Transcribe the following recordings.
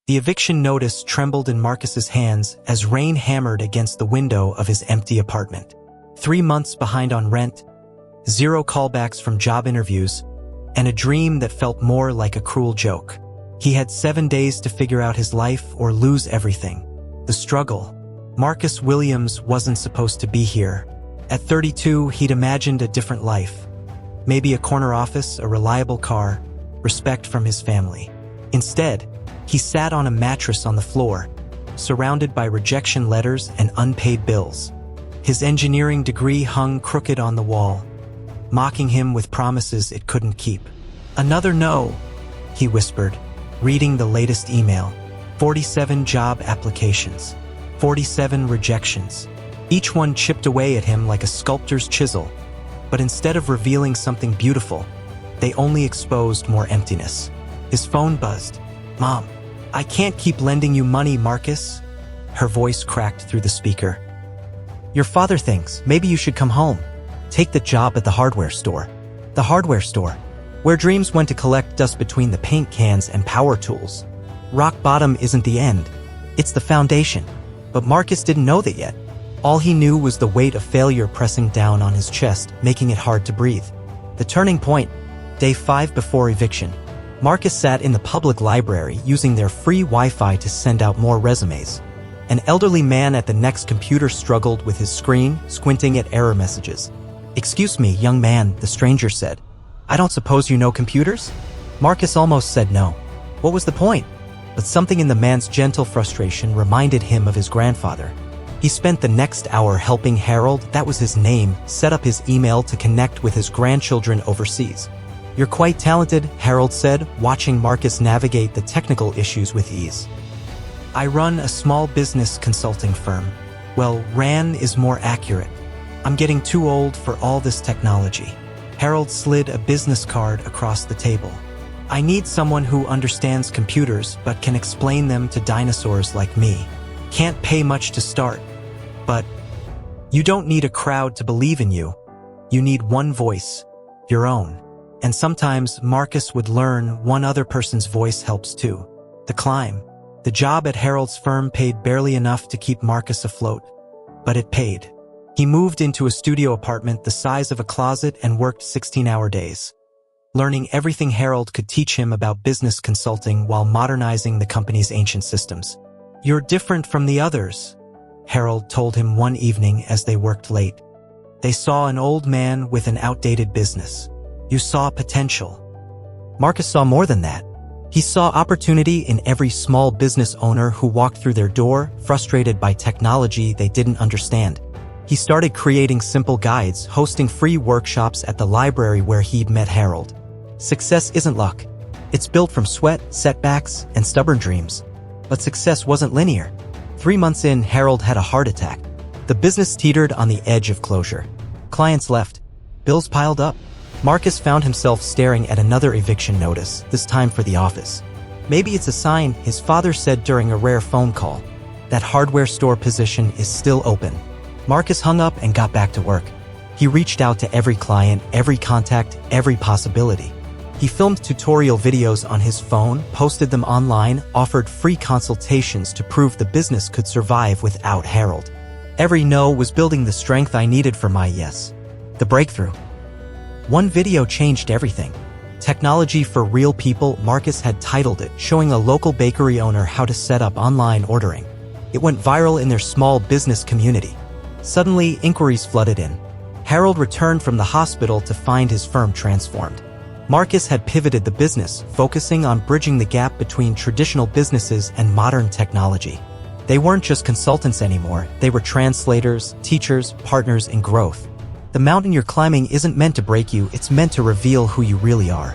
The eviction notice trembled in Marcus's hands as rain hammered against the window of his empty apartment. 3 months behind on rent, 0 callbacks from job interviews, and a dream that felt more like a cruel joke. He had 7 days to figure out his life or lose everything. The struggle. Marcus Williams wasn't supposed to be here. At 32, he'd imagined a different life. Maybe a corner office, a reliable car, respect from his family. Instead, he sat on a mattress on the floor, surrounded by rejection letters and unpaid bills. His engineering degree hung crooked on the wall, mocking him with promises it couldn't keep. "Another no," he whispered, reading the latest email. 47 job applications, 47 rejections. Each one chipped away at him like a sculptor's chisel. But instead of revealing something beautiful, they only exposed more emptiness. His phone buzzed. "Mom, I can't keep lending you money, Marcus." Her voice cracked through the speaker. "Your father thinks maybe you should come home. Take the job at the hardware store." The hardware store, where dreams went to collect dust between the paint cans and power tools. Rock bottom isn't the end. It's the foundation. But Marcus didn't know that yet. All he knew was the weight of failure pressing down on his chest, making it hard to breathe. The turning point, day 5 before eviction. Marcus sat in the public library using their free Wi-Fi to send out more resumes. An elderly man at the next computer struggled with his screen, squinting at error messages. "Excuse me, young man," the stranger said. "I don't suppose you know computers?" Marcus almost said no. What was the point? But something in the man's gentle frustration reminded him of his grandfather. He spent the next hour helping Harold, that was his name, set up his email to connect with his grandchildren overseas. "You're quite talented," Harold said, watching Marcus navigate the technical issues with ease. "I run a small business consulting firm." Well, ran is more accurate. "I'm getting too old for all this technology." Harold slid a business card across the table. "I need someone who understands computers but can explain them to dinosaurs like me. Can't pay much to start. But you don't need a crowd to believe in you. You need one voice, your own." And sometimes Marcus would learn one other person's voice helps too. The climb. The job at Harold's firm paid barely enough to keep Marcus afloat. But it paid. He moved into a studio apartment the size of a closet and worked 16-hour days, learning everything Harold could teach him about business consulting while modernizing the company's ancient systems. "You're different from the others," Harold told him one evening as they worked late. They saw an old man with an outdated business. "You saw potential." Marcus saw more than that. He saw opportunity in every small business owner who walked through their door, frustrated by technology they didn't understand. He started creating simple guides, hosting free workshops at the library where he'd met Harold. Success isn't luck. It's built from sweat, setbacks, and stubborn dreams. But success wasn't linear. 3 months in, Harold had a heart attack. The business teetered on the edge of closure. Clients left. Bills piled up. Marcus found himself staring at another eviction notice, this time for the office. "Maybe it's a sign," his father said during a rare phone call. "That hardware store position is still open." Marcus hung up and got back to work. He reached out to every client, every contact, every possibility. He filmed tutorial videos on his phone, posted them online, offered free consultations to prove the business could survive without Harold. Every no was building the strength I needed for my yes. The breakthrough. One video changed everything. Technology for Real People, Marcus had titled it, showing a local bakery owner how to set up online ordering. It went viral in their small business community. Suddenly, inquiries flooded in. Harold returned from the hospital to find his firm transformed. Marcus had pivoted the business, focusing on bridging the gap between traditional businesses and modern technology. They weren't just consultants anymore, they were translators, teachers, partners in growth. The mountain you're climbing isn't meant to break you, it's meant to reveal who you really are.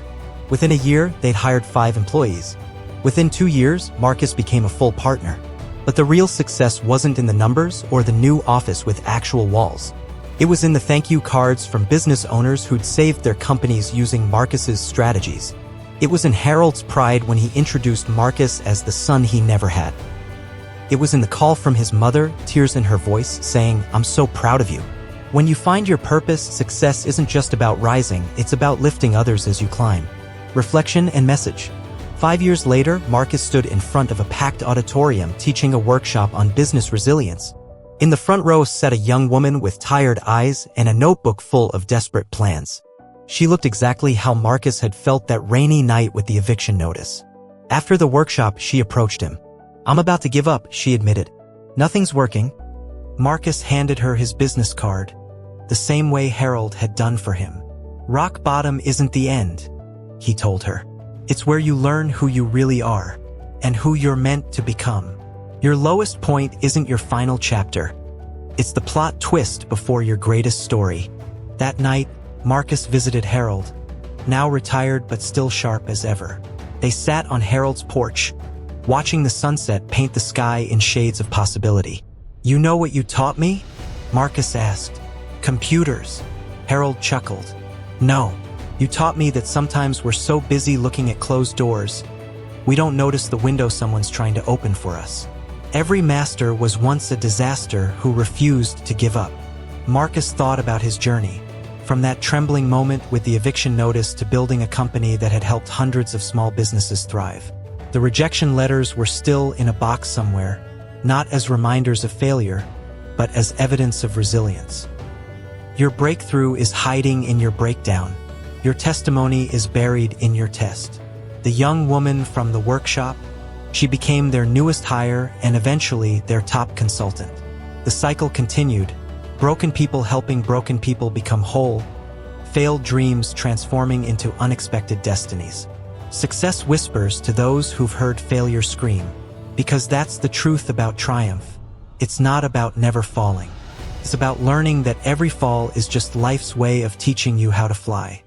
Within a year, they'd hired 5 employees. Within 2 years, Marcus became a full partner. But the real success wasn't in the numbers or the new office with actual walls. It was in the thank you cards from business owners who'd saved their companies using Marcus's strategies. It was in Harold's pride when he introduced Marcus as the son he never had. It was in the call from his mother, tears in her voice, saying, "I'm so proud of you." When you find your purpose, success isn't just about rising, it's about lifting others as you climb. Reflection and message. 5 years later, Marcus stood in front of a packed auditorium teaching a workshop on business resilience. In the front row sat a young woman with tired eyes and a notebook full of desperate plans. She looked exactly how Marcus had felt that rainy night with the eviction notice. After the workshop, she approached him. "I'm about to give up," she admitted. "Nothing's working." Marcus handed her his business card, the same way Harold had done for him. "Rock bottom isn't the end," he told her. "It's where you learn who you really are and who you're meant to become. Your lowest point isn't your final chapter. It's the plot twist before your greatest story." That night, Marcus visited Harold, now retired but still sharp as ever. They sat on Harold's porch, watching the sunset paint the sky in shades of possibility. "You know what you taught me?" Marcus asked. "Computers." Harold chuckled. "No, you taught me that sometimes we're so busy looking at closed doors, we don't notice the window someone's trying to open for us. Every master was once a disaster who refused to give up." Marcus thought about his journey, from that trembling moment with the eviction notice to building a company that had helped hundreds of small businesses thrive. The rejection letters were still in a box somewhere, not as reminders of failure, but as evidence of resilience. Your breakthrough is hiding in your breakdown. Your testimony is buried in your test. The young woman from the workshop, she became their newest hire and eventually their top consultant. The cycle continued, broken people helping broken people become whole, failed dreams transforming into unexpected destinies. Success whispers to those who've heard failure scream, because that's the truth about triumph. It's not about never falling. It's about learning that every fall is just life's way of teaching you how to fly.